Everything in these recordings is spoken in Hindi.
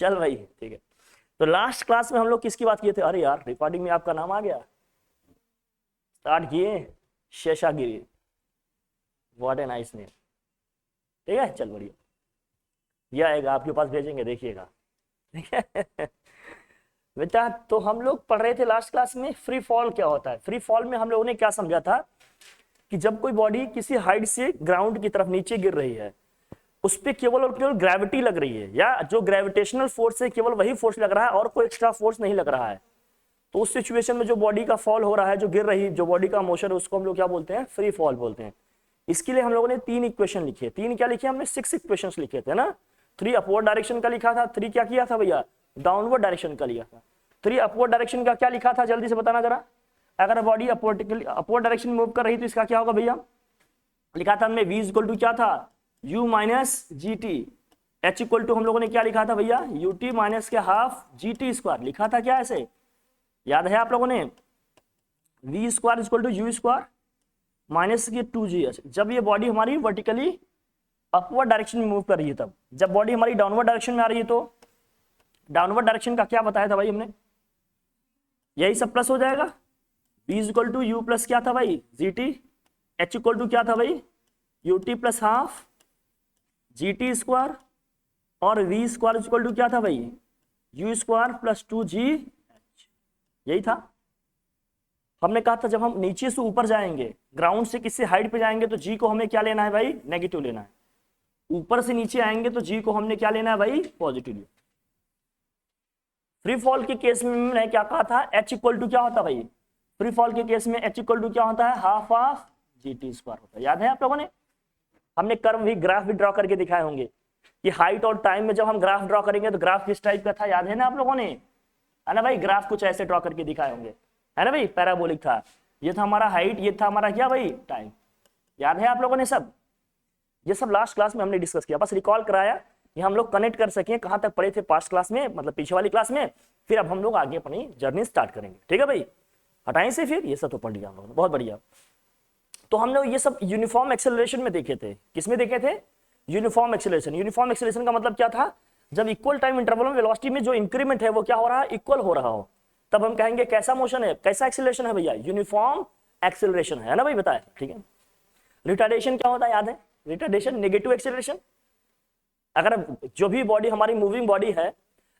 चल भाई ठीक है। तो लास्ट क्लास में हम लोग किसकी बात किए थे? अरे यार रिकॉर्डिंग में आपका नाम आ गया, स्टार्ट किए Seshagiri, what a nice name. ठीक है चल बढ़िया, ये आएगा आपके पास, भेजेंगे देखिएगा। ठीक है बेटा, तो हम लोग पढ़ रहे थे लास्ट क्लास में फ्री फॉल क्या होता है। फ्री फॉल में हम लोगों ने क्या समझा था कि जब कोई बॉडी किसी हाइट से ग्राउंड की तरफ नीचे गिर रही है, उस पर केवल और केवल ग्रेविटी लग रही है, या जो ग्रेविटेशनल फोर्स है केवल वही फोर्स लग रहा है और कोई एक्स्ट्रा फोर्स नहीं लग रहा है, तो उस सिचुएशन में जो बॉडी का फॉल हो रहा है, जो गिर रही जो बॉडी का मोशन है, उसको हम लोग क्या बोलते हैं? फ्री फॉल बोलते हैं। इसके लिए हम लोगों ने 3 इक्वेशन लिखे, 3 क्या लिखे हमने? 6 इक्वेशंस लिखे थे ना। 3 अपवर्ड डायरेक्शन का लिखा था, 3 क्या किया था भैया? डाउनवर्ड डायरेक्शन का लिया था। 3 अपवर्ड डायरेक्शन का क्या लिखा था, जल्दी से बताना जरा। अगर बॉडी अपवर्ड डायरेक्शन मूव कर रही तो इसका क्या होगा भैया? लिखा था हमने v इक्वल टू क्या था? u minus G T. h equal to हम लोगों ने क्या लिखा था भैया? ut माइनस के हाफ जी टी स्क्वायर लिखा था क्या? ऐसे याद है आप लोगों ने? v square equal to u square minus के 2g। जब ये बॉडी हमारी वर्टिकली अपवर्ड डायरेक्शन में मूव कर रही है, तब जब बॉडी हमारी डाउनवर्ड डायरेक्शन में आ रही है, तो डाउनवर्ड डायरेक्शन का क्या बताया था भाई हमने? यही सब प्लस हो जाएगा। v equal to u plus क्या था भाई? G T. h equal to क्या था भाई? ut plus half G T square, और v स्क्वायर इक्वल टू क्या था भाई? u square plus 2g। यही था। हमने कहा था जब हम नीचे से ऊपर जाएंगे, ग्राउंड से किसी हाइट पे जाएंगे, तो g को हमें क्या लेना है भाई? नेगेटिव लेना है। ऊपर से नीचे आएंगे तो g को हमने क्या लेना है भाई? पॉजिटिव। फ्री फॉल के केस में मैंने क्या कहा था? h इक्वल टू क्या होता है भाई? फ्री फॉल के केस में h इक्वल टू क्या होता है? Half of ji T square होता है। याद है आप लोगों ने? हमने कर्व भी, ग्राफ भी ड्रॉ करके दिखाए होंगे कि हाइट और टाइम में जब हम ग्राफ ड्रॉ करेंगे तो ग्राफ किस टाइप का था, याद है ना आप लोगों ने? है ना भाई? ग्राफ कुछ ऐसे ड्रॉ करके दिखाए होंगे, है ना भाई? पैराबोलिक था, ये था हमारा हाइट, ये था हमारा क्या भाई? टाइम। याद है आप लोगों ने सब? ये सब लास्ट क्लास में हमने डिस्कस किया, बस रिकॉल कराया कि हम लोग कनेक्ट कर सकें कहां तक पढ़े थे पास्ट क्लास में, मतलब पीछे वाली क्लास में। फिर अब हम लोग आगे अपनी जर्नी स्टार्ट करेंगे। ठीक है भाई, हटाएं से फिर ये सब तो पढ़ लिया हम लोगों ने, बहुत बढ़िया। तो हम लोग ये सब यूनिफॉर्म एक्सेलरेशन में देखे थे। किसमें देखे थे? Uniform acceleration. यूनिफॉर्म एक्सेलरेशन का मतलब क्या था? जब इक्वल टाइम इंटरवल में वेलोसिटी में जो इंक्रीमेंट है वो क्या हो रहा है? इक्वल हो रहा हो, तब हम कहेंगे कैसा मोशन है, कैसा एक्सेलरेशन है भैया? यूनिफॉर्म एक्सेलरेशन है ना भाई? बताया, ठीक है। रिटार्डेशन क्या होता है, याद है? Retardation negative acceleration. अगर जो भी बॉडी हमारी मूविंग बॉडी है,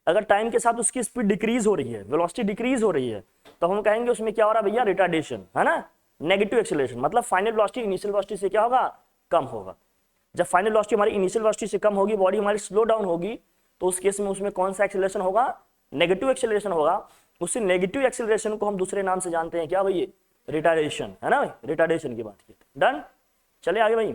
अगर टाइम के साथ उसकी स्पीड डिक्रीज हो रही है, वेलोसिटी डिक्रीज हो रही है, तो हम कहेंगे उसमें क्या हो रहा है भैया? रिटार्डेशन, है ना? नेगेटिव एक्सेलरेशन मतलब फाइनल वेलोसिटी इनिशियल वेलोसिटी से क्या होगा? कम होगा। जब फाइनल वेलोसिटी हमारी इनिशियल वेलोसिटी से कम होगी, बॉडी हमारी स्लो डाउन होगी, तो उस केस में उसमें कौन सा एक्सेलरेशन होगा? नेगेटिव एक्सेलरेशन होगा। उसी नेगेटिव एक्सेलरेशन को हम दूसरे नाम से जानते हैं क्या भाई? रिटार्डेशन, है ना भाई? रिटार्डेशन की बात की। डन, चले आगे भाई।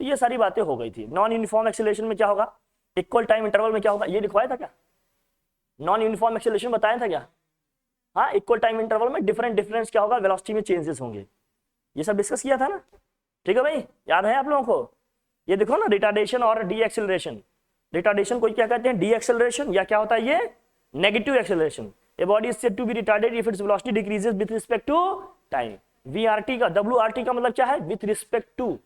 तो ये सारी बातें हो गई थी। नॉन यूनिफॉर्म एक्सेलरेशन में क्या होगा? इक्वल टाइम इंटरवल में क्या होगा? ये लिखवाया था क्या? नॉन यूनिफॉर्म एक्सेलरेशन बताया था क्या? हाँ, इक्वल टाइम इंटरवल में डिफरेंस क्या होगा? वेलोसिटी में चेंजेस होंगे। ये सब डिस्कस किया था ना? ठीक है भाई, याद है आप लोगों को? ये देखो ना, रिटार्डेशन और डी एक्सेलरेशन। रिटार्डेशन को क्या कहते हैं? डी एक्सेलरेशन, या क्या होता है ये? Negative acceleration. A body is said to be retarded if its velocity decreases with respect to time. VRT का, डब्ल्यूआरटी का मतलब क्या है? विथ रिस्पेक्ट टू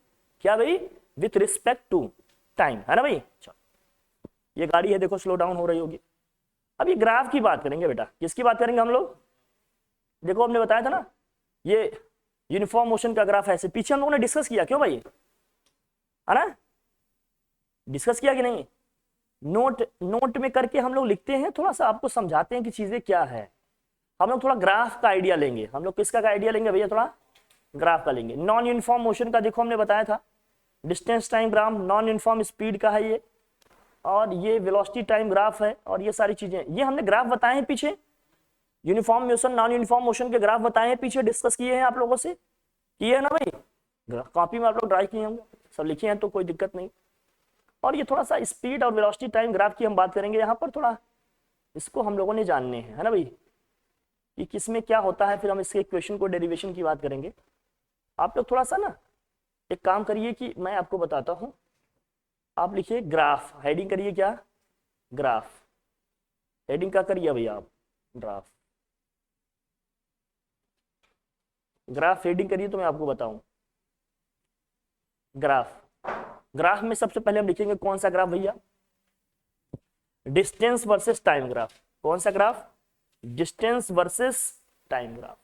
क्या भाई? विथ रिस्पेक्ट टू टाइम, है ना भाई? चलो, ये गाड़ी है देखो, स्लो डाउन हो रही होगी। अब ये ग्राफ की बात करेंगे बेटा। किसकी बात करेंगे हम लोग? देखो हमने बताया था ना, ये यूनिफॉर्म मोशन का ग्राफ है। ऐसे पीछे हम लोगों ने डिस्कस किया, क्यों भाई? है ना? डिस्कस किया कि नहीं? नोट में करके हम लोग लिखते हैं, थोड़ा सा आपको समझाते हैं कि चीजें क्या है। हम लोग थोड़ा ग्राफ का आइडिया लेंगे। हम लोग किसका का आइडिया लेंगे भैया? थोड़ा ग्राफ का लेंगे। नॉन यूनिफॉर्म मोशन का देखो हमने बताया था, distance time graph, non uniform speed का है ये, और ये वेलोसिटी टाइम ग्राफ है, और ये सारी चीजें ये हमने ग्राफ बताए हैं पीछे। Uniform motion, non uniform motion के ग्राफ बताए हैं पीछे, डिस्कस किए हैं आप लोगों से, किए है ना भाई? कॉपी में आप लोग ड्राई किए होंगे, सब लिखे हैं, तो कोई दिक्कत नहीं। और ये थोड़ा सा स्पीड और वेलोसिटी टाइम ग्राफ की हम बात करेंगे यहाँ पर, थोड़ा इसको हम लोगों ने जानने हैं, है ना भाई, कि किसमें क्या होता है। फिर हम इसके इक्वेशन को, डेरिवेशन की बात करेंगे। आप लोग थोड़ा सा ना एक काम करिए कि मैं आपको बताता हूँ, आप लिखिए ग्राफ, हेडिंग करिए क्या? ग्राफ। हेडिंग क्या करिए भैया आप? ग्राफ। ग्राफ हेडिंग करिए तो मैं आपको बताऊं। ग्राफ, ग्राफ में सबसे पहले हम लिखेंगे कौन सा ग्राफ भैया? Distance versus time graph. कौन सा graph? Distance versus time graph.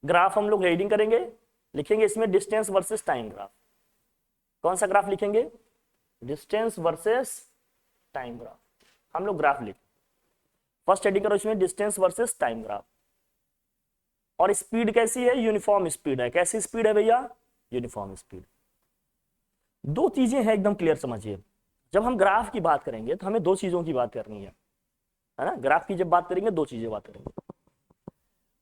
Graph हम लोग रीडिंग करेंगे, लिखेंगे इसमें डिस्टेंस वर्सेस टाइम ग्राफ। कौन सा ग्राफ लिखेंगे? Distance versus time graph. हम लोग ग्राफ लिखें, फर्स्ट स्टडी करो इसमें डिस्टेंस वर्सेस टाइम ग्राफ। और स्पीड कैसी है? यूनिफॉर्म स्पीड है। कैसी स्पीड है भैया? Uniform speed. दो चीजें हैं एकदम क्लियर समझिए। जब हम ग्राफ की बात करेंगे तो हमें दो चीजों की बात करनी है ना। ग्राफ की जब बात करेंगे दो चीजें बात करेंगे।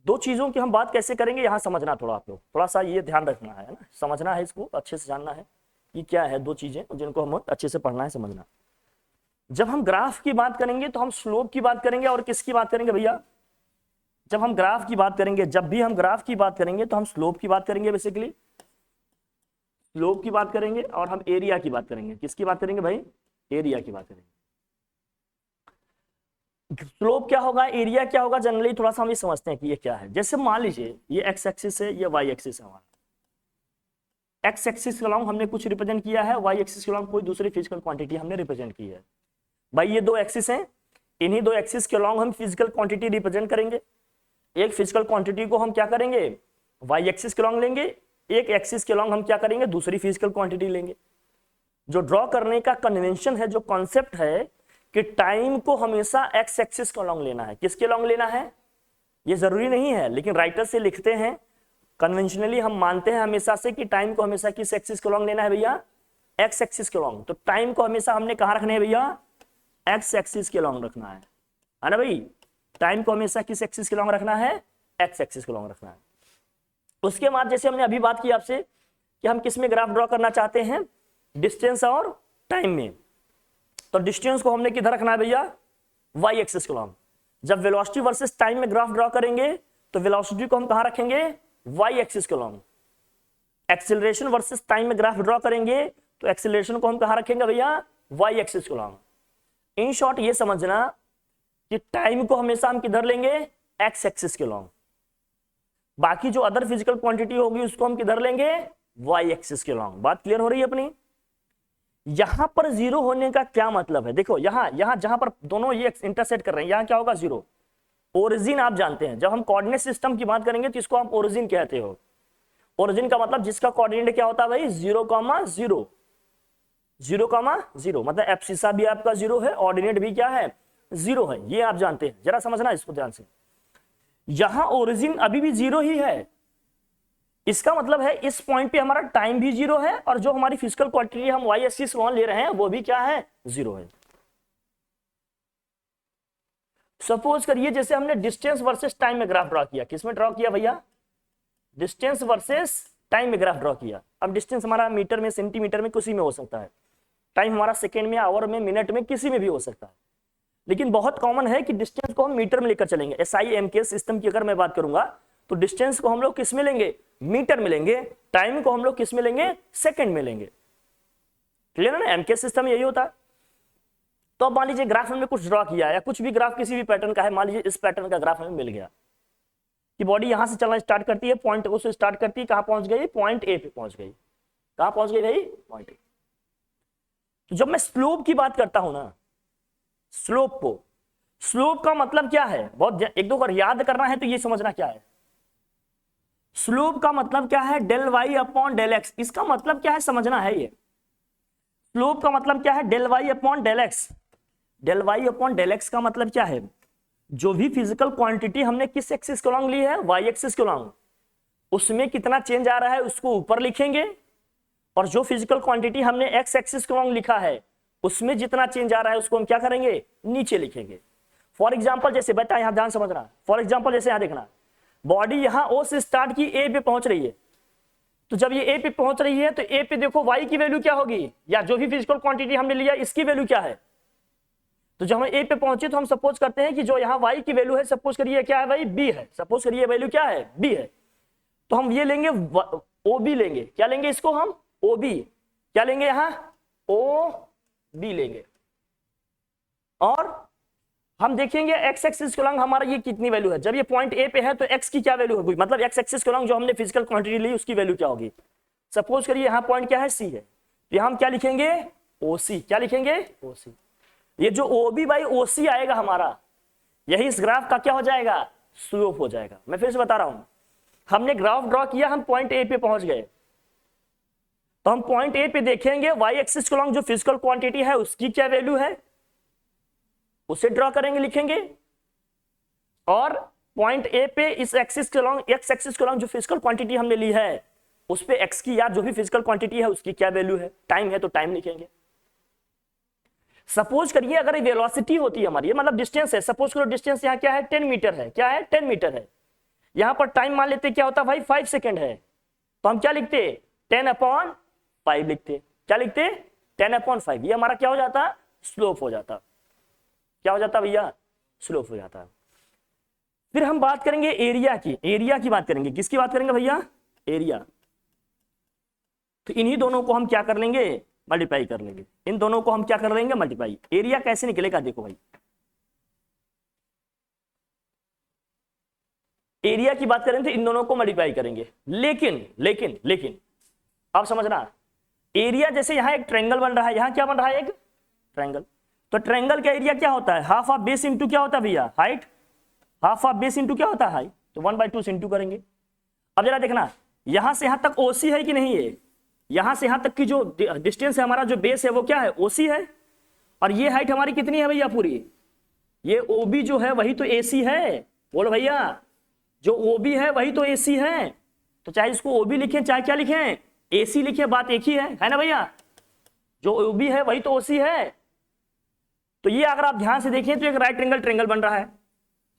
दो चीजों की हम बात कैसे करेंगे यहां समझना, थोड़ा आप लोग थोड़ा सा ये ध्यान रखना है ना, समझना है, इसको अच्छे से जानना है कि क्या है दो चीजें जिनको हम अच्छे से पढ़ना है, समझना। जब हम ग्राफ की बात करेंगे तो हम स्लोप की बात करेंगे और किसकी बात करेंगे भैया? जब हम ग्राफ की बात करेंगे, जब भी हम ग्राफ की बात करेंगे तो हम स्लोप की बात करेंगे, बेसिकली स्लोप की बात करेंगे, और हम एरिया की बात करेंगे। किसकी बात करेंगे भाई? एरिया की बात करेंगे। स्लोप क्या होगा, एरिया क्या होगा, जनरली थोड़ा सा हम ये समझते हैं कि ये क्या है। जैसे मान लीजिए ये एक्स एक्सिस है, ये वाई एक्सिस है हमारा। एक्स एक्सिस के अलॉन्ग हमने कुछ रिप्रेजेंट किया है, वाई एक्सिस के अलॉन्ग कोई दूसरी फिजिकल क्वांटिटी हमने रिप्रेजेंट की है। भाई ये दो एक्सिस हैं, इन्हीं दो एक्सिस के अलॉन्ग हम फिजिकल क्वांटिटी रिप्रेजेंट करेंगे। एक फिजिकल क्वांटिटी को हम क्या करेंगे? वाई एक्सिस के अलॉन्ग लेंगे। एक एक्सिस के अलॉन्ग हम क्या करेंगे? दूसरी फिजिकल क्वांटिटी लेंगे। जो ड्रॉ करने का कन्वेंशन है, जो कॉन्सेप्ट है कि टाइम को हमेशा एक्स एक्सिस के अलॉन्ग लेना है। किसके अलॉन्ग लेना है? ये जरूरी नहीं है, लेकिन राइटर से लिखते हैं, कन्वेंशनली हम मानते हैं हमेशा से कि टाइम को हमेशा किस एक्सिस के अलॉन्ग लेना है भैया? एक्स एक्सिस के अलॉन्ग। तो टाइम को हमेशा हमने कहां रखना है भैया? एक्स एक्सिस के अलॉन्ग रखना है ना भाई? टाइम को हमेशा किस एक्सिस के अलॉन्ग रखना है? एक्स एक्सिस के अलॉन्ग रखना है। उसके बाद जैसे हमने अभी बात की आपसे कि हम किस में ग्राफ ड्रॉ करना चाहते हैं? डिस्टेंस और टाइम में। तो डिस्टेंस को हमने किधर रखना है भैया? वाई एक्सिस के अलॉन्ग। जब वेलोसिटी वर्सेस टाइम में ग्राफ ड्रॉ करेंगे तो वेलोसिटी को हम कहां रखेंगे? वाई एक्सिस के अलॉन्ग। एक्सीलरेशन वर्सेस टाइम में ग्राफ ड्रॉ करेंगे तो एक्सीलरेशन को हम कहां रखेंगे भैया? वाई एक्सिस के अलॉन्ग। इन शॉर्ट ये समझना कि टाइम को हमेशा हम किधर लेंगे? एक्स एक्सिस के अलॉन्ग। बाकी जो अदर फिजिकल क्वांटिटी होगी उसको हम किधर लेंगे? वाई एक्सिस के अलॉन्ग। बात क्लियर हो रही है अपनी? यहां पर जीरो होने का क्या मतलब है? देखो यहां जहां पर दोनों ये इंटरसेक्ट कर रहे हैं, यहां क्या होगा? जीरो। ओरिजिन आप जानते हैं, जब हम कोऑर्डिनेट सिस्टम की बात करेंगे तो इसको आप ओरिजिन कहते हो। ओरिजिन का मतलब जिसका कोऑर्डिनेट क्या होता है भाई? 0,0। 0,0 मतलब एब्सिसा भी आपका 0 है, ऑर्डिनेट भी क्या है? 0 है। ये आप जानते हैं, जरा समझना इसको ध्यान से। यहां ओरिजिन अभी भी 0 ही है, इसका मतलब है इस पॉइंट पे हमारा टाइम भी 0 है और जो हमारी फिजिकल क्वांटिटी हम वाई एक्सिस ले रहे हैं वो भी क्या है? 0 है। सपोज करिए जैसे हमने डिस्टेंस वर्सेस टाइम में ग्राफ ड्रॉ किया। किसमें ड्रॉ किया भैया? डिस्टेंस वर्सेस टाइम में ग्राफ ड्रॉ किया। अब डिस्टेंस हमारा मीटर में, सेंटीमीटर में, किसी में हो सकता है। टाइम हमारा सेकेंड में, आवर में, मिनट में, किसी में भी हो सकता है। लेकिन बहुत कॉमन है कि डिस्टेंस को हम मीटर में लेकर चलेंगे। SI MKS सिस्टम की अगर मैं बात करूंगा तो डिस्टेंस को हम लोग किस में लेंगे? मीटर में लेंगे। टाइम को हम लोग किस में लेंगे? सेकंड में लेंगे। क्लियर है ना? MKS सिस्टम यही होता है। तो अब मान लीजिए ग्राफ हमने कुछ ड्रॉ किया या कुछ भी ग्राफ किसी भी पैटर्न का है, मान लीजिए इस पैटर्न का ग्राफ हमें मिल गया कि बॉडी यहां से चलना स्टार्ट करती है, पॉइंट O से स्टार्ट करती है, कहां पहुंच गई? पॉइंट A पे पहुंच गई। कहां पहुंच गई भाई? Point A। तो जब मैं स्लोप की बात करता हूं ना, स्लोप का मतलब क्या है? बहुत एक दो बार याद करना है तो ये समझना क्या है। स्लोप का मतलब क्या है? Del Y upon del X. इसका मतलब क्या है समझना है। ये स्लोप का मतलब क्या है? Del Y upon del X. Del Y upon del X का मतलब क्या है? जो भी फिजिकल क्वांटिटी हमने किस एक्सिस के अलॉन्ग ली है? वाई एक्सिस के अलॉन्ग। उसमें कितना चेंज आ रहा है उसको ऊपर लिखेंगे, और जो फिजिकल क्वांटिटी हमने एक्स एक्सिस के अलॉन्ग लिखा है उसमें जितना चेंज आ रहा है उसको हम क्या करेंगे? नीचे लिखेंगे। फॉर एग्जाम्पल जैसे बेटा यहां ध्यान समझना, फॉर एग्जाम्पल जैसे यहां देखना, बॉडी यहां O से स्टार्ट की A पे पहुंच रही है। तो जब ये A पे पहुंच रही है तो A पे देखो Y की वैल्यू क्या होगी, या जो भी फिजिकल क्वांटिटी हमने लिया इसकी वैल्यू क्या है। तो जब हम A पे पहुंचे तो हम सपोज करते हैं कि जो यहाँ Y की वैल्यू है, सपोज करिए क्या है भाई? B है। सपोज करिए वैल्यू क्या है? B है। तो हम ये लेंगे OB लेंगे। क्या लेंगे इसको हम? OB। क्या लेंगे यहाँ? OB लेंगे। और हम देखेंगे एक्स एक्सिस के अलॉन्ग हमारा ये कितनी वैल्यू है। जब ये पॉइंट A पे है तो x की क्या वैल्यू होगी, मतलब एक्स एक्सिस के अलॉन्ग जो हमने फिजिकल क्वांटिटी ली उसकी वैल्यू क्या होगी। सपोज करिए यहाँ पॉइंट क्या है? C है। तो यहाँ हम क्या लिखेंगे? OC। क्या लिखेंगे? OC। ये जो OB बाई OC आएगा हमारा, यही इस ग्राफ का क्या हो जाएगा, स्लोप हो जाएगा। मैं फिर से बता रहा हूं, हमने ग्राफ ड्रॉ किया, हम पॉइंट A पे पहुंच गए, तो हम पॉइंट A पे देखेंगे वाई एक्सिस के अलॉन्ग जो फिजिकल क्वांटिटी है उसकी क्या वैल्यू है, उसे ड्रॉ करेंगे, लिखेंगे। और पॉइंट A पे इस एक्सिस के अलॉन्ग, एक्स एक्सिस के अलॉन्ग जो फिजिकल क्वांटिटी हमने ली है उस पे x की या जो भी फिजिकल क्वांटिटी है उसकी क्या वैल्यू है, टाइम है तो टाइम लिखेंगे। सपोज करिए अगर वेलोसिटी होती है हमारी, मतलब डिस्टेंस है, सपोज करो डिस्टेंस यहाँ क्या है 10 मीटर है, क्या है 10 मीटर है, यहां पर टाइम मान लेते क्या होता भाई 5 सेकंड है, तो हम क्या लिखते 10/5 लिखते, क्या लिखते 10/5, ये हमारा क्या हो जाता, स्लोप हो जाता, क्या हो जाता भैया, स्लोप हो जाता। फिर हम बात करेंगे एरिया की, एरिया की बात करेंगे, किसकी बात करेंगे भैया, एरिया। तो इन्हीं दोनों को हम क्या कर लेंगे, मल्टीप्लाई कर लेंगे, इन दोनों को हम क्या कर लेंगे, मल्टीप्लाई। एरिया कैसे निकलेगा देखो भाई, एरिया की बात करें तो इन दोनों को मल्टीप्लाई करेंगे, लेकिन लेकिन लेकिन आप समझना, एरिया जैसे यहां एक ट्रायंगल बन रहा है, यहां क्या बन रहा है, एक ट्रायंगल, तो ट्रायंगल का एरिया क्या होता है, हाफ ऑफ बेस इंटू क्या होता है भैया, height, half of base into क्या होता है, हाइट, तो 1/2 से इंटू करेंगे। अब जरा देखना, यहां से यहां तक OC है कि नहीं है, यहां से यहां तक की जो डिस्टेंस है हमारा, जो बेस है वो क्या है, OC है, और ये हाइट हमारी कितनी है भैया पूरी, ये OB जो है वही तो AC है, बोलो भैया, जो OB है वही तो AC है, तो चाहे इसको OB लिखें चाहे क्या लिखें, AC लिखें, बात एक ही है ना भैया, जो OB है वही तो OC है। तो ये अगर आप ध्यान से देखें तो एक राइट एंगल ट्रायंगल बन रहा है,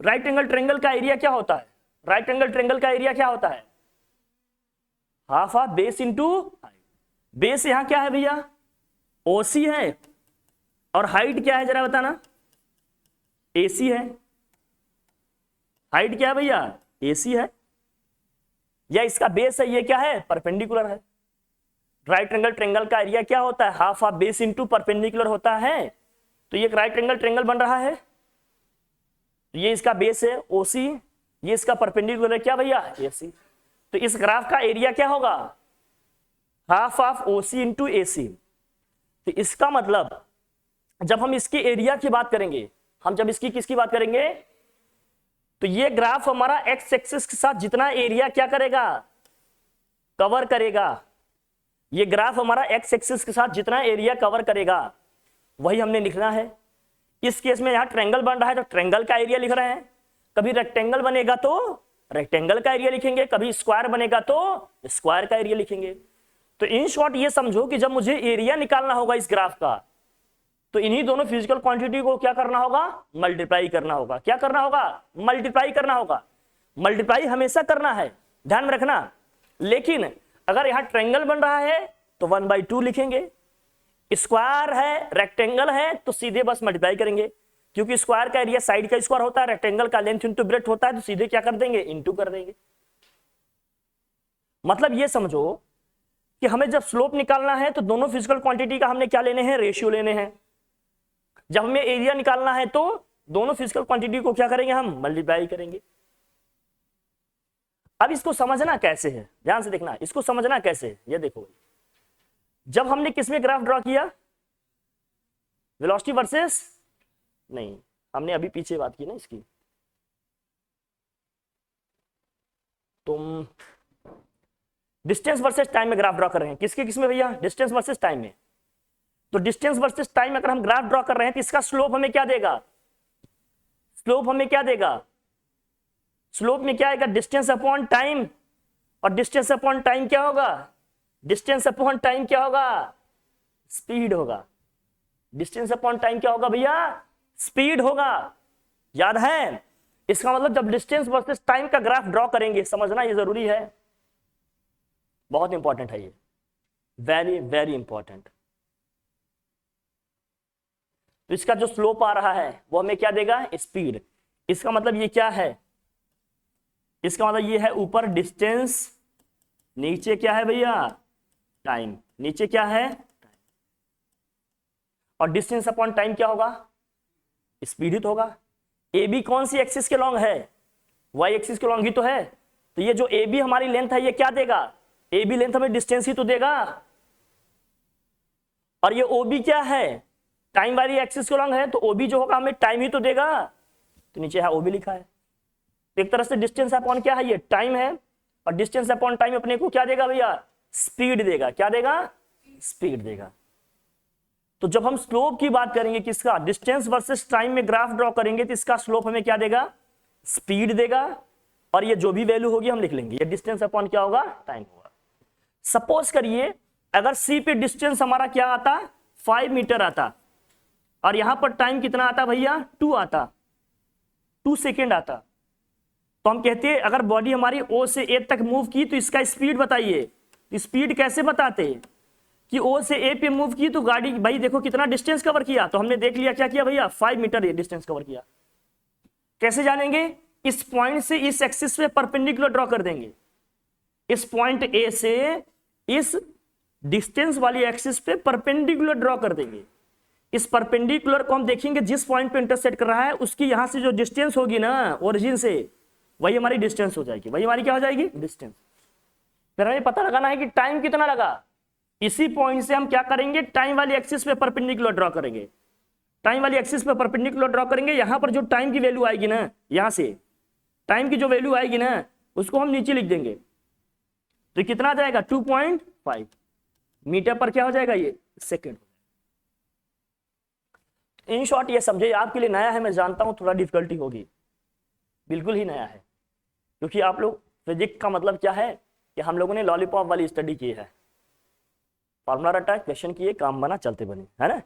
राइट एंगल ट्रायंगल का एरिया क्या होता है, राइट एंगल ट्रायंगल का एरिया क्या होता है, half of base into height. Base यहां क्या है भैया, OC है, और हाइट क्या है जरा बताना, AC है, हाइट क्या है भैया, AC है, या इसका बेस है, ये क्या है, परपेंडिकुलर है। राइट एंगल ट्रायंगल का एरिया क्या होता है, half of base into perpendicular होता है, तो ये एक राइट एंगल ट्रायंगल बन रहा है, तो ये इसका बेस है OC, ये इसका परपेंडिकुलर है क्या भैया, AC, तो इस ग्राफ का एरिया क्या होगा, half of OC into AC। तो इसका मतलब जब हम इसके एरिया की बात करेंगे, हम जब इसकी किसकी बात करेंगे, तो ये ग्राफ हमारा एक्स एक्सिस के साथ जितना एरिया क्या करेगा, कवर करेगा, ये ग्राफ हमारा एक्स एक्सिस के साथ जितना एरिया कवर करेगा वही हमने लिखना है। इस केस में यहां ट्रायंगल बन रहा है तो ट्रायंगल का एरिया लिख रहे हैं, कभी रेक्टेंगल बनेगा तो रेक्टेंगल का एरिया लिखेंगे, कभी स्क्वायर बनेगा तो स्क्वायर का एरिया लिखेंगे। तो इन शॉर्ट ये समझो कि जब मुझे एरिया निकालना होगा इस ग्राफ का, तो इन्हीं दोनों फिजिकल क्वांटिटी को क्या करना होगा, मल्टीप्लाई करना होगा। क्या करना होगा, मल्टीप्लाई करना होगा। मल्टीप्लाई हमेशा करना है, ध्यान में रखना। लेकिन अगर यहां ट्रायंगल बन रहा है तो 1/2 लिखेंगे, स्क्वायर है, रेक्टेंगल है तो सीधे बस मल्टीप्लाई करेंगे, क्योंकि स्क्वायर का एरिया साइड का स्क्वायर होता है, रेक्टेंगल का लेंथ इंटू ब्रेड्थ होता है, तो सीधे क्या कर देंगे, इंटू कर देंगे। मतलब ये समझो कि हमें जब स्लोप निकालना है तो दोनों फिजिकल क्वांटिटी का हमने क्या लेने हैं, रेशियो लेने हैं। जब हमें एरिया निकालना है तो दोनों फिजिकल क्वांटिटी को क्या करेंगे, हम मल्टीप्लाई करेंगे। अब इसको समझना कैसे है, ध्यान से देखना, इसको समझना कैसे है। ये देखो, जब हमने किसमें ग्राफ ड्रॉ किया, वेलोसिटी वर्सेस, नहीं हमने अभी पीछे बात की ना इसकी, तुम डिस्टेंस वर्सेस टाइम में ग्राफ ड्रॉ कर रहे हैं। किसके किसमें भैया, डिस्टेंस वर्सेस टाइम में। तो डिस्टेंस वर्सेस टाइम में अगर हम ग्राफ ड्रॉ कर रहे हैं तो इसका स्लोप हमें क्या देगा, स्लोप हमें क्या देगा, स्लोप में क्या आएगा, डिस्टेंस अपॉन टाइम। और डिस्टेंस अपॉन टाइम क्या होगा, डिस्टेंस अपॉन टाइम क्या होगा, स्पीड होगा। डिस्टेंस अपॉन टाइम क्या होगा भैया, स्पीड होगा। याद है, इसका मतलब जब डिस्टेंस वर्सेस टाइम का ग्राफ ड्रॉ करेंगे, समझना ये जरूरी है, बहुत इंपॉर्टेंट है ये, वेरी वेरी इंपॉर्टेंट। तो इसका जो स्लोप आ रहा है वो हमें क्या देगा, स्पीड। इसका मतलब ये क्या है, इसका मतलब ये है ऊपर डिस्टेंस, नीचे क्या है भैया, टाइम। नीचे क्या है, और डिस्टेंस अपॉन टाइम क्या होगा, स्पीड ही तो होगा। ए बी कौन सी एक्सिस के लॉन्ग है, वाई एक्सिस के लॉन्ग ही तो है। तो ये जो ए बी हमारी लेंथ है ये क्या देगा, ए बी लेंथ हमें डिस्टेंस ही तो देगा। और ये ओ बी क्या है, टाइम वाली एक्सिस को लॉन्ग है तो ओबी जो होगा हमें टाइम ही तो देगा, तो नीचे है ओबी लिखा है। तो एक तरह से डिस्टेंस अपॉन क्या है, ये टाइम है, और डिस्टेंस अपॉन टाइम अपने को क्या देगा भैया, स्पीड देगा। क्या देगा, स्पीड देगा। तो जब हम स्लोप की बात करेंगे किसका, डिस्टेंस वर्सेस टाइम में ग्राफ ड्रॉ करेंगे तो इसका स्लोप हमें क्या देगा, स्पीड देगा, और ये जो भी वैल्यू होगी हम लिख लेंगे, ये डिस्टेंस अपॉन क्या होगा, टाइम होगा। सपोज करिए अगर सी पे डिस्टेंस हमारा क्या आता, 5 मीटर आता, और यहां पर टाइम कितना आता भैया, 2 आता, 2 सेकेंड आता, तो हम कहते हैं अगर बॉडी हमारी ओ से ए तक मूव की तो इसका स्पीड बताइए। स्पीड कैसे बताते हैं कि ओ से ए पे मूव की तो गाड़ी, भाई देखो कितना डिस्टेंस कवर किया, तो हमने देख लिया क्या किया भैया, 5 मीटर ये डिस्टेंस कवर किया। कैसे जानेंगे, इस पॉइंट से इस एक्सिस पे परपेंडिकुलर ड्रॉ कर देंगे, इस पॉइंट ए से इस डिस्टेंस वाली एक्सिस पे परपेंडिकुलर ड्रॉ कर देंगे। इस परपेंडिकुलर को हम देखेंगे जिस पॉइंट पे इंटरसेक्ट कर रहा है उसकी यहां से जो डिस्टेंस होगी ना ओरिजिन से, वही हमारी डिस्टेंस हो जाएगी, वही हमारी क्या हो जाएगी, डिस्टेंस। फिर हमें पता लगाना है कि टाइम कितना लगा, इसी पॉइंट से हम क्या करेंगे, टाइम वाली एक्सिस पे परपेंडिकुलर ड्रॉ करेंगे, टाइम वाली एक्सिस पे परपेंडिकुलर ड्रॉ करेंगे। यहां पर जो टाइम की वैल्यू आएगी ना, यहां से टाइम की जो वैल्यू आएगी ना उसको हम नीचे लिख देंगे, तो कितना आ जाएगा 2.5 मीटर पर क्या हो जाएगा, ये सेकेंड। इन शॉर्ट ये समझे, आपके लिए नया है, मैं जानता हूं थोड़ा डिफिकल्टी होगी, बिल्कुल ही नया है, क्योंकि आप लोग फिजिक्स का मतलब क्या है कि हम लोगों ने लॉलीपॉप वाली स्टडी की है, फॉर्मूला रटा, क्वेश्चन किए, काम बना, चलते बने, है ना।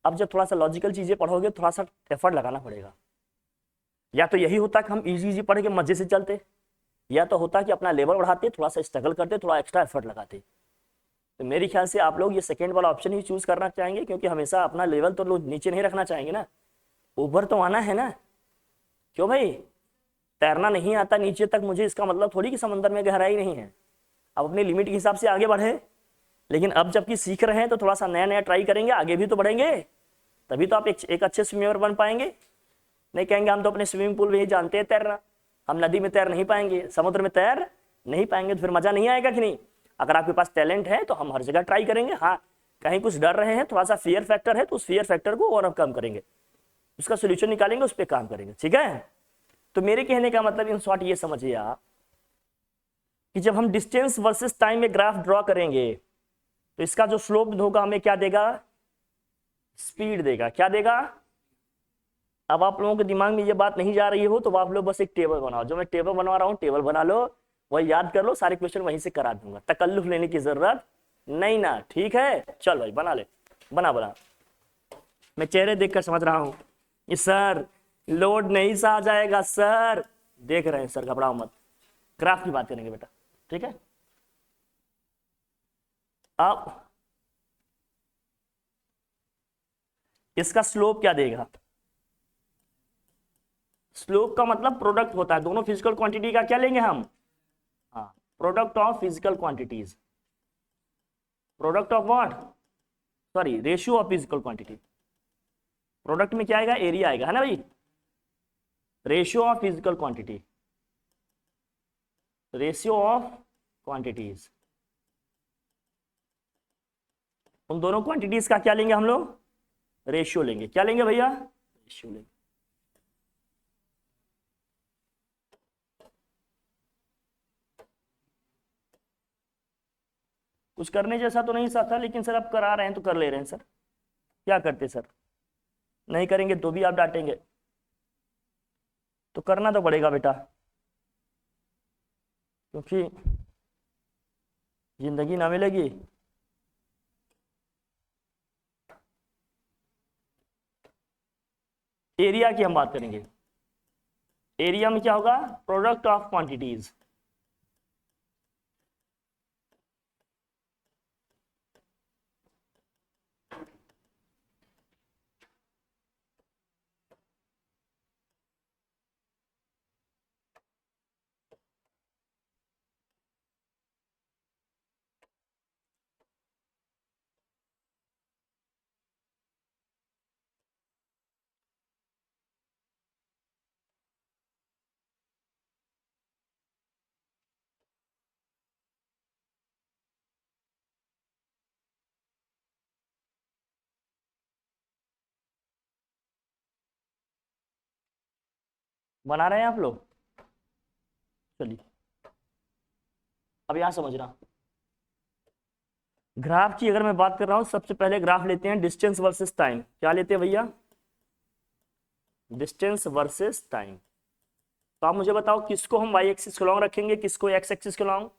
अब जब थोड़ा सा लॉजिकल चीजें पढ़ोगे थोड़ा सा एफर्ट लगाना पड़ेगा। या तो यही होता कि हम इजी इजी पढ़ के मजे से चलते, या तो होता कि अपना लेवल बढ़ाते, थोड़ा सा स्ट्रगल करते, थोड़ा एक्स्ट्रा एफर्ट लगाते। तो मेरे ख्याल से आप लोग ये सेकंड वाला ऑप्शन ही चूज करना चाहेंगे, क्योंकि हमेशा अपना लेवल तो लोग नीचे नहीं रखना चाहेंगे ना, ऊपर तो आना है ना। क्यों भाई, तैरना नहीं आता नीचे तक मुझे, इसका मतलब थोड़ी कि समंदर में गहराई नहीं है। अब अपनी लिमिट के हिसाब से आगे बढ़े, लेकिन अब जबकि सीख रहे हैं तो थोड़ा सा नया नया ट्राई करेंगे, आगे भी तो बढ़ेंगे, तभी तो आप एक अच्छे स्विमर बन पाएंगे। नहीं कहेंगे हम तो अपने स्विमिंग पूल में ही जानते हैं तैरना, हम नदी में तैर नहीं पाएंगे, समुद्र में तैर नहीं पाएंगे, तो फिर मजा नहीं आएगा कि नहीं। अगर आपके पास टैलेंट है तो हम हर जगह ट्राई करेंगे। हाँ, कहीं कुछ डर रहे हैं, थोड़ा सा फियर फैक्टर है, तो उस फियर फैक्टर को ओवरकम करेंगे, उसका सोल्यूशन निकालेंगे, उस पर काम करेंगे, ठीक है। तो मेरे कहने का मतलब इन शॉर्ट ये समझिए आप कि जब हम डिस्टेंस वर्सेस टाइम में ग्राफ ड्रॉ करेंगे तो इसका जो स्लोप होगा हमें क्या देगा, स्पीड देगा। क्या देगा, अब आप लोगों के दिमाग में ये बात नहीं जा रही हो तो आप लोग बस एक टेबल बनाओ, जो मैं टेबल बनवा रहा हूं टेबल बना लो, वही याद कर लो, सारे क्वेश्चन वहीं से करा दूंगा, तकल्लुफ लेने की जरूरत नहीं ना, ठीक है। चल भाई बना ले, बना बना, मैं चेहरे देखकर समझ रहा हूं ये सर लोड नहीं सा आ जाएगा सर, देख रहे हैं सर, घबराओ मत, ग्राफ की बात करेंगे बेटा, ठीक है। अब इसका स्लोप क्या देगा, स्लोप का मतलब प्रोडक्ट होता है दोनों फिजिकल क्वांटिटी का, क्या लेंगे हम, हाँ, product of physical quantities, product of what, sorry ratio of physical quantity. Product में क्या आएगा, एरिया आएगा, है ना भाई, ratio of physical quantity, ratio of quantities, उन दोनों क्वांटिटीज का क्या लेंगे हम लोग, रेशियो लेंगे। क्या लेंगे भैया, रेशियो लेंगे। कुछ करने जैसा तो नहीं था, लेकिन सर आप करा रहे हैं तो कर ले रहे हैं सर, क्या करते सर, नहीं करेंगे तो भी आप डांटेंगे, तो करना तो पड़ेगा बेटा, क्योंकि जिंदगी ना मिलेगी। एरिया की हम बात करेंगे, एरिया में क्या होगा, प्रोडक्ट ऑफ क्वांटिटीज, बना रहे हैं आप लोग? चलिए अब यहां समझना, ग्राफ की अगर मैं बात कर रहा हूं, सबसे पहले ग्राफ लेते हैं डिस्टेंस वर्सेस टाइम। क्या लेते हैं भैया? Distance versus time. तो आप मुझे बताओ किसको हम वाई एक्सिस के लॉन्ग रखेंगे, किसको एक्स एक्सिस के लॉन्ग?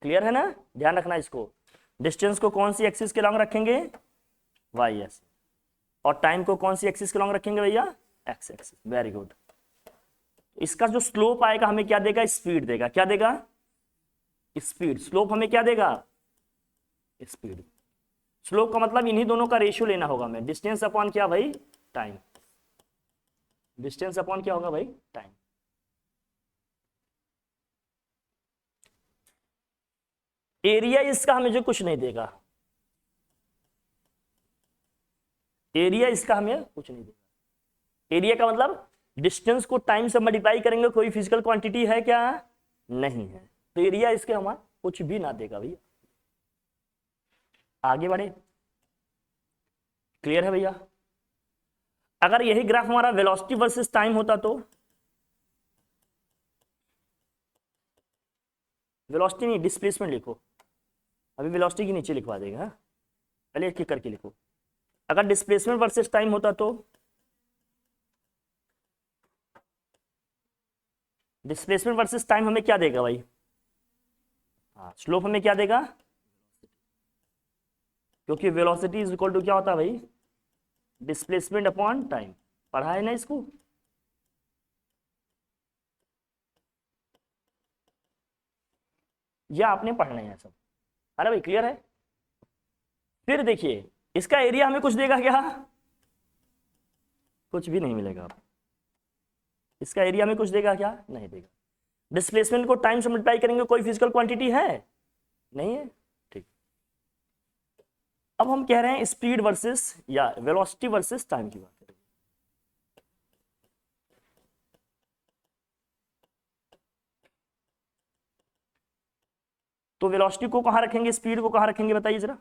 क्लियर है ना? ध्यान रखना इसको, डिस्टेंस को कौन सी एक्सिस के लॉन्ग रखेंगे? Y axis. और टाइम को कौन सी एक्सिस के लॉन्ग रखेंगे भैया? X axis. Very good. इसका जो स्लोप आएगा हमें क्या देगा? स्पीड देगा। क्या देगा? स्पीड। स्लोप हमें क्या देगा? स्पीड। स्लोप का मतलब इन्हीं दोनों का रेशियो लेना होगा हमें, डिस्टेंस अपॉन क्या भाई? टाइम। डिस्टेंस अपॉन क्या होगा भाई? टाइम। एरिया इसका हमें जो कुछ नहीं देगा, एरिया इसका हमें कुछ नहीं देगा। एरिया का मतलब डिस्टेंस को टाइम से मल्टीप्लाई करेंगे, कोई फिजिकल क्वांटिटी है क्या? नहीं है। तो एरिया इसके हमारा कुछ भी ना देगा भैया। आगे बढ़े, क्लियर है भैया? अगर यही ग्राफ हमारा वेलोसिटी वर्सेस टाइम होता तो, वेलोसिटी नहीं डिस्प्लेसमेंट लिखो, अभी वेलोसिटी के नीचे लिखवा देगा, पहले एक एक करके लिखो। अगर डिस्प्लेसमेंट वर्सेस टाइम होता तो, डिस्प्लेसमेंट वर्सेस टाइम हमें क्या देगा भाई? हाँ, स्लोप हमें क्या देगा? क्योंकि वेलोसिटी इज इक्वल टू क्या होता है भाई? Displacement upon time. पढ़ा है ना इसको? या आपने पढ़ना है सब? अरे भाई क्लियर है? फिर देखिए इसका एरिया हमें कुछ देगा क्या? कुछ भी नहीं मिलेगा। इसका एरिया हमें कुछ देगा क्या? नहीं देगा। डिस्प्लेसमेंट को टाइम से मल्टीप्लाई करेंगे, कोई फिजिकल क्वांटिटी है? नहीं है। ठीक। अब हम कह रहे हैं स्पीड वर्सेस या वेलोसिटी वर्सेस टाइम की बात करेंगे। तो वेलोसिटी को कहां रखेंगे, स्पीड को कहां रखेंगे बताइए जरा?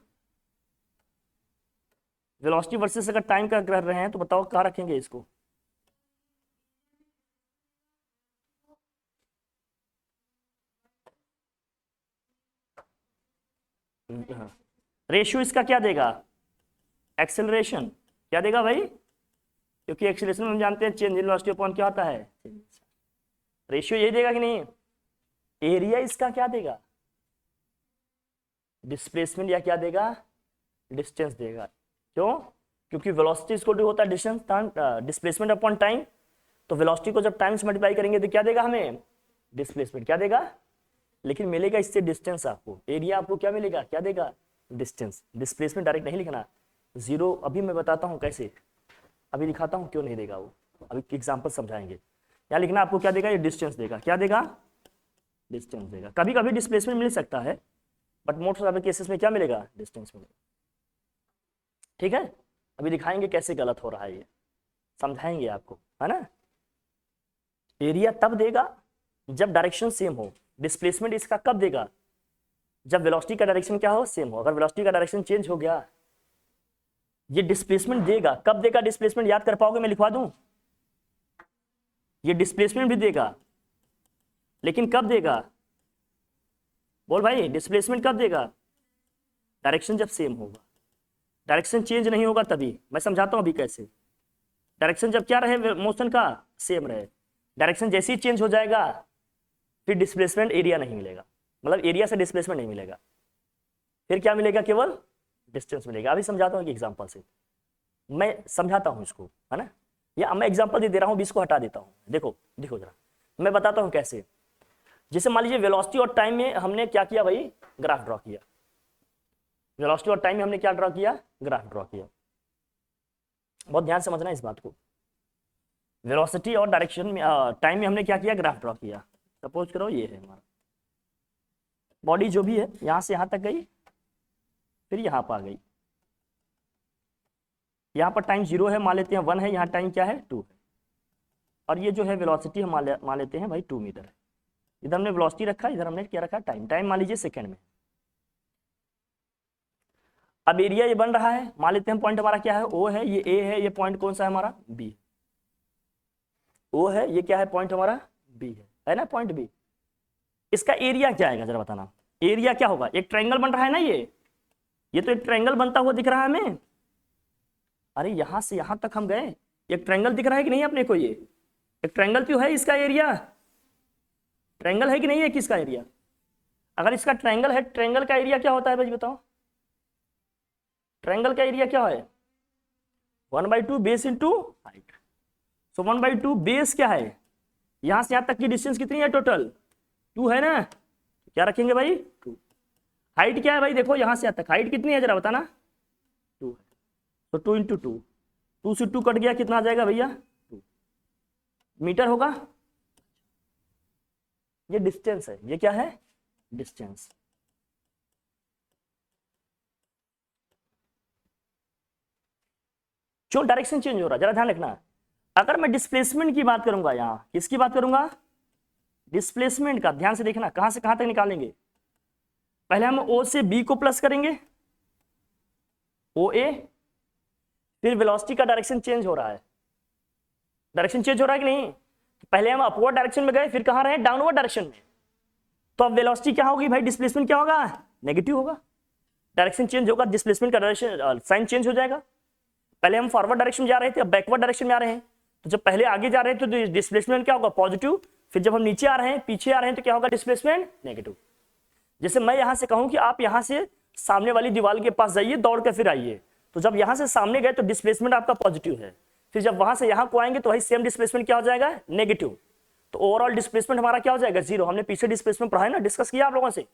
वेलोसिटी वर्सेस अगर टाइम का कर रहे हैं तो बताओ कहां रखेंगे इसको? रेशियो इसका क्या देगा? एक्सेलरेशन। क्या देगा भाई? क्योंकि एक्सेलरेशन हम जानते हैं चेंज इन वेलोसिटी अपॉन क्या होता है? रेशियो यही देगा कि नहीं? एरिया इसका क्या देगा? डिस्प्लेसमेंट या क्या देगा? डिस्टेंस देगा। क्यों? क्योंकि वेलोसिटी इक्वल टू होता है डिस्टेंस डिस्प्लेसमेंट अपॉन टाइम। तो वेलोसिटी को जब टाइम से मल्टीप्लाई करेंगे तो क्या देगा हमें? डिस्प्लेसमेंट। क्या देगा? लेकिन मिलेगा इससे डिस्टेंस आपको, एरिया आपको क्या मिलेगा? क्या देगा? डिस्टेंस। डिस्प्लेसमेंट डायरेक्ट नहीं लिखना, जीरो। अभी मैं बताता हूँ कैसे, अभी दिखाता हूँ क्यों नहीं देगा वो, अभी एग्जाम्पल समझाएंगे। यहाँ लिखना आपको क्या देगा? ये डिस्टेंस देगा। क्या देगा? डिस्टेंस देगा। कभी कभी डिस्प्लेसमेंट मिल सकता है, but most of the cases में क्या मिलेगा? डिस्टेंस मिलेगा। ठीक है, अभी दिखाएंगे कैसे गलत हो रहा है, ये समझाएंगे आपको, है ना? एरिया तब देगा जब डायरेक्शन सेम हो। डिस्प्लेसमेंट इसका कब देगा? जब वेलोसिटी का डायरेक्शन क्या हो? सेम हो। अगर वेलोसिटी का डायरेक्शन चेंज हो गया, ये डिस्प्लेसमेंट देगा। कब देगा डिस्प्लेसमेंट? याद कर पाओगे? मैं लिखवा दूं, ये डिस्प्लेसमेंट भी देगा, लेकिन कब देगा? बोल भाई, डिस्प्लेसमेंट कब देगा? डायरेक्शन जब सेम होगा। डायरेक्शन चेंज नहीं होगा तभी। मैं समझाता हूं अभी कैसे। डायरेक्शन जब क्या रहे? मोशन का सेम रहे। डायरेक्शन जैसे ही चेंज हो जाएगा फिर डिस्प्लेसमेंट एरिया नहीं मिलेगा, मतलब एरिया से डिस्प्लेसमेंट नहीं मिलेगा, फिर क्या मिलेगा? केवल डिस्टेंस मिलेगा। अभी समझाता हूँ एग्जाम्पल से, मैं समझाता हूँ इसको, है ना? या मैं एग्जाम्पल दे रहा हूँ, इसको हटा देता हूँ। देखो देखो जरा, मैं बताता हूँ कैसे। जैसे मान लीजिए वेलोसिटी और टाइम में हमने क्या किया भाई? ग्राफ ड्रॉ किया। वेलोसिटी और टाइम में हमने क्या ड्रॉ किया? ग्राफ ड्रॉ किया। बहुत ध्यान से समझना इस बात को। वेलोसिटी और डायरेक्शन में टाइम में हमने क्या किया? ग्राफ ड्रॉ किया। सपोज करो ये है हमारा बॉडी, जो भी है, यहां से यहां तक गई, फिर यहां पर आ गई। यहाँ पर टाइम 0 है, मान लेते हैं 1 है, यहाँ टाइम क्या है? 2 है। और ये जो है वेलोसिटी हम मान लेते हैं भाई 2 मीटर है। इधर हमने वेलोसिटी रखा, इधर हमने क्या रखा? टाइम। टाइम मान लीजिए सेकेंड में। अब एरिया ये बन रहा है, मान लेते हैं पॉइंट हमारा क्या है, ओ है, ये ए है, ये पॉइंट कौन सा है हमारा, बी। ओ है, ये क्या है पॉइंट हमारा, बी है ना पॉइंट बी। इसका एरिया क्या आएगा जरा बताना, एरिया क्या होगा, एक ट्रायंगल बन रहा है ना ये तो एक ट्रायंगल बनता हुआ दिख रहा है हमें। अरे यहां से यहां तक हम गए, एक ट्रायंगल दिख रहा है कि नहीं अपने को, ये एक ट्रायंगल क्यों है, इसका एरिया ट्रायंगल है कि नहीं है, किसका एरिया, अगर इसका ट्रायंगल है, ट्रायंगल का एरिया क्या होता है भाई बताओ, ट्रायंगल का एरिया क्या है, 1/2 बेस इंटू हाइट। सो 1/2 बेस क्या है, यहां से यहां तक की डिस्टेंस कितनी है टोटल, 2 है ना, क्या रखेंगे भाई 2। हाइट क्या है भाई, देखो यहां से यहां तक हाइट कितनी है जरा बताना, 2 है, तो 2 इंटू 2, 2 से 2 कट गया, कितना आ जाएगा भैया 2 मीटर होगा। ये डिस्टेंस है, ये क्या है डिस्टेंस। क्यों डायरेक्शन चेंज हो रहा है, जरा ध्यान रखना। अगर मैं डिस्प्लेसमेंट की बात करूंगा, यहां किसकी बात करूंगा, डिस्प्लेसमेंट का, ध्यान से देखना कहां से कहां तक निकालेंगे। पहले हम ओ से बी को प्लस करेंगे, ओ ए, फिर वेलोसिटी का डायरेक्शन चेंज हो रहा है, डायरेक्शन चेंज हो रहा है कि नहीं, पहले हम अपवर्ड डायरेक्शन में गए, फिर कहां रहे डाउनवर्ड डायरेक्शन में, तो अब वेलोसिटी क्या होगी भाई, डिस्प्लेसमेंट क्या होगा, नेगेटिव होगा। डायरेक्शन चेंज होगा, डिस्प्लेसमेंट का डायरेक्शन साइन चेंज हो जाएगा। पहले हम फॉरवर्ड डायरेक्शन में जा रहे थे, अब बैकवर्ड डायरेक्शन में आ रहे हैं, तो जब पहले आगे जा रहे थे तो डिस्प्लेसमेंट क्या होगा पॉजिटिव, फिर जब हम नीचे आ रहे हैं पीछे आ रहे हैं तो क्या होगा डिस्प्लेसमेंट नेगेटिव। जैसे मैं यहां से कहूं कि आप यहां से सामने वाली दीवार के पास जाइए, दौड़ के फिर आइए, तो जब यहां से सामने गए तो डिस्प्लेसमेंट आपका पॉजिटिव है, फिर जब वहां से यहां को आएंगे तो वही सेम डिस्प्लेसमेंट क्या हो जाएगा नेगेटिव, तो ओवरऑल डिस्प्लेसमेंट हमारा क्या हो जाएगा 0। हमने पीछे डिस्प्लेसमेंट पढ़ा है ना, डिस्कस किया आप लोगों से।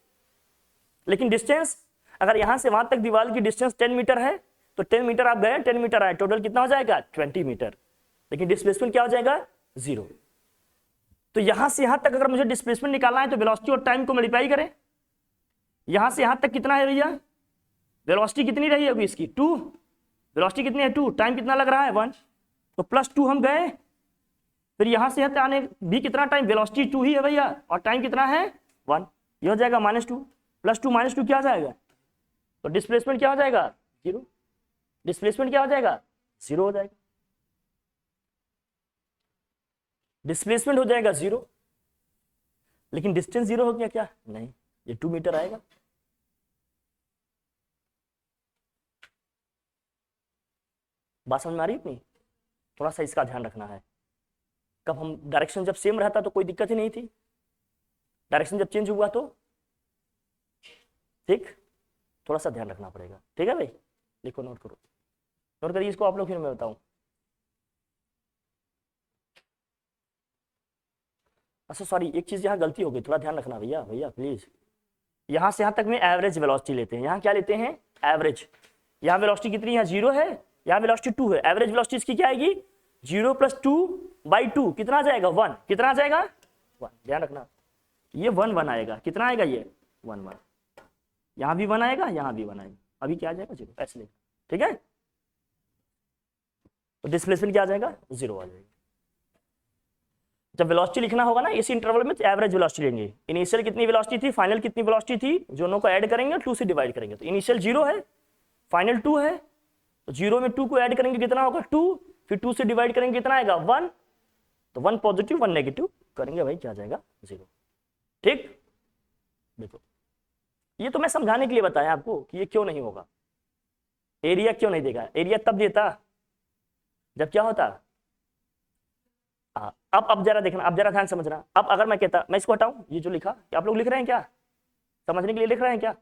लेकिन डिस्टेंस, अगर यहां से वहां तक दीवार की डिस्टेंस 10 मीटर है, तो 10 मीटर आप गए, 10 मीटर आए, टोटल कितना हो जाएगा 20 मीटर, लेकिन डिस्प्लेसमेंट क्या हो जाएगा 0। तो यहां से यहां तक अगर मुझे डिस्प्लेसमेंट निकालना है तो वेलोसिटी और टाइम को मल्टीप्लाई करें। यहां से यहां तक कितना है भैया, वेलोसिटी कितनी रही होगी इसकी 2, वेलोसिटी कितनी है 2, टाइम कितना लग रहा है 1, तो +2 हम गए, फिर यहां से यहां तक आने भी कितना टाइम, वेलोसिटी 2 ही है भैया और टाइम कितना है 1, ये हो जाएगा -2, +2 -2 क्या आ जाएगा, तो डिस्प्लेसमेंट क्या हो जाएगा 0, डिस्प्लेसमेंट क्या हो जाएगा 0 हो जाएगा, डिस्प्लेसमेंट हो जाएगा 0, लेकिन डिस्टेंस 0 हो गया क्या, नहीं, ये 2 मीटर आएगा। बात समझ में आ रही है अपनी, थोड़ा सा इसका ध्यान रखना है। कब हम डायरेक्शन जब सेम रहता तो कोई दिक्कत ही नहीं थी, डायरेक्शन जब चेंज हुआ तो ठीक, थोड़ा सा ध्यान रखना पड़ेगा, ठीक है भाई। लिखो, नोट करो, नोट करिए इसको आप लोग, फिर मैं बताऊं। अच्छा सॉरी, एक चीज यहाँ गलती हो गई, थोड़ा ध्यान रखना भैया, भैया प्लीज। यहां से यहां तक में एवरेज वेलोसिटी लेते हैं, यहाँ क्या लेते हैं एवरेज। यहाँ वेलोसिटी कितनी है 0 है, यहाँ वेलोसिटी 2 है, एवरेज वेलोसिटी इसकी क्या आएगी 0 + 2/2 कितना आ जाएगा 1, कितना आ जाएगा 1, ध्यान रखना ये 1 1 आएगा, कितना आएगा ये 1 1, यहाँ भी 1 आएगा, यहाँ भी 1 आएगा, अभी क्या आ जाएगा 0, ऐसे लेगा, ठीक है। तो डिस्प्लेसमेंट क्या आ जाएगा 0 आ जाएगा। जब वेलोसिटी लिखना होगा ना इसी इंटरवल में, तो एवरेज वेलोसिटी लेंगे, इनिशियल कितनी वेलोसिटी थी, फाइनल कितनी वेलोसिटी थी, दोनों को ऐड करेंगे 2 से डिवाइड करेंगे, तो इनिशियल 0 है, फाइनल 2 है, तो 0 में 2 को ऐड करेंगे कितना होगा 2, फिर 2 से डिवाइड करेंगे कितना आएगा 1, तो 1 पॉजिटिव 1 नेगेटिव करेंगे भाई, क्या जाएगा 0, ठीक। देखो ये तो मैं समझाने के लिए बताया आपको कि ये क्यों नहीं होगा, एरिया क्यों नहीं देगा, एरिया तब देता जब क्या होता। अब जरा देखना, अब जरा ध्यान समझना। अब अगर मैं कहता, मैं इसको हटाऊं, ये जो लिखा, क्या आप लोग लिख रहे हैं क्या, समझने के लिए लिख रहे हैं क्या,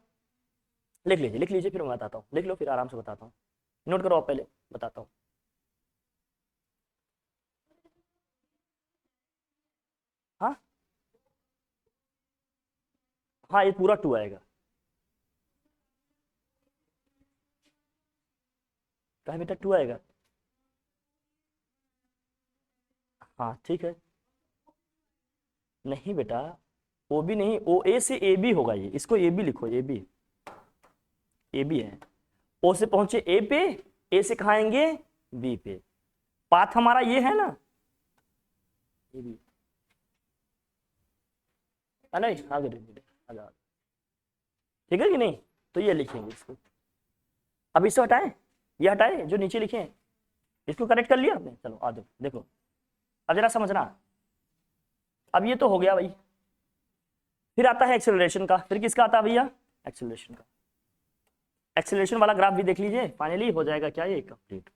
लिख लीजिए, लिख लीजिए, फिर मैं बताता हूँ, लिख लो फिर आराम से बताता हूँ, नोट करो आप पहले, बताता हूँ। हाँ हाँ, ये पूरा 2 आएगा, कहा बेटा 2 आएगा, हाँ ठीक है, नहीं बेटा ओ बी नहीं, ओ ए से ए बी होगा, ये इसको ए बी लिखो, ए बी, ए बी है, ओ से पहुंचे ए पे, ए से कहाँ आएंगे बी पे, पाथ हमारा ये है ना ए बी, नहीं आगे ठीक है कि नहीं, तो ये लिखेंगे इसको, अब इसे हटाएं, ये हटाए जो नीचे लिखे हैं, इसको करेक्ट कर लिया आपने। चलो आ दो, देखो अब जरा समझना। अब ये तो हो गया भाई, फिर आता है एक्सेलरेशन का। फिर किसका आता है भैया? एक्सेलरेशन का। एक्सेलरेशन वाला ग्राफ भी देख लीजिए, फाइनली हो जाएगा क्या ये कंप्लीट।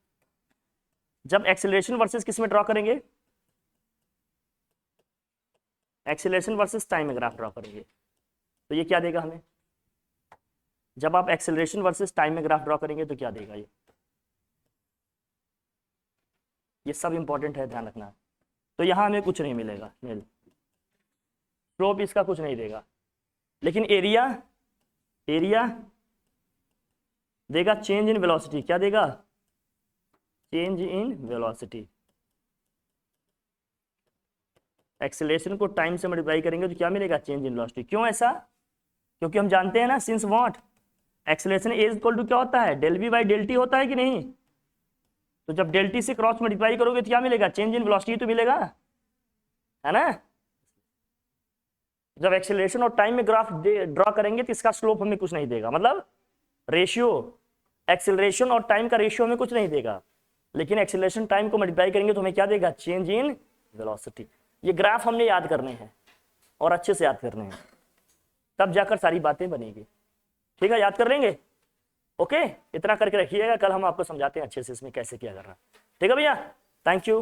जब एक्सेलरेशन वर्सेस किस में ड्रॉ करेंगे? एक्सेलरेशन वर्सेस टाइम में ग्राफ ड्रॉ करेंगे, तो ये क्या देगा हमें? जब आप एक्सेलरेशन वर्सेस टाइम में ग्राफ ड्रॉ करेंगे तो क्या देगा ये सब इंपॉर्टेंट है, ध्यान रखना। तो यहाँ हमें कुछ नहीं मिलेगा, नील। स्लोप इसका कुछ नहीं देगा, लेकिन एरिया देगा चेंज इन वेलोसिटी। क्या देगा? Change in velocity. एक्सेलरेशन को टाइम से मल्टीप्लाई करेंगे तो क्या मिलेगा? Change in velocity. क्यों ऐसा? क्योंकि हम जानते हैं ना, since what, acceleration is equal to क्या होता है? Del V by del T होता है कि नहीं? तो जब डेल टी से क्रॉस मल्टीप्लाई करोगे तो क्या मिलेगा? चेंज इन वेलोसिटी तो मिलेगा, है ना। जब एक्सेलरेशन और टाइम में ग्राफ ड्रॉ करेंगे तो इसका स्लोप हमें कुछ नहीं देगा, मतलब रेशियो एक्सेलरेशन और टाइम का रेशियो हमें कुछ नहीं देगा, लेकिन एक्सेलरेशन टाइम को मल्टीप्लाई करेंगे तो हमें क्या देगा? Change in velocity. ये ग्राफ हमने याद करने हैं और अच्छे से याद करने हैं, तब जाकर सारी बातें बनेगी। ठीक है, याद कर लेंगे। ओके, इतना करके रखिएगा, कल हम आपको समझाते हैं अच्छे से इसमें कैसे क्या करना। ठीक है भैया, थैंक यू।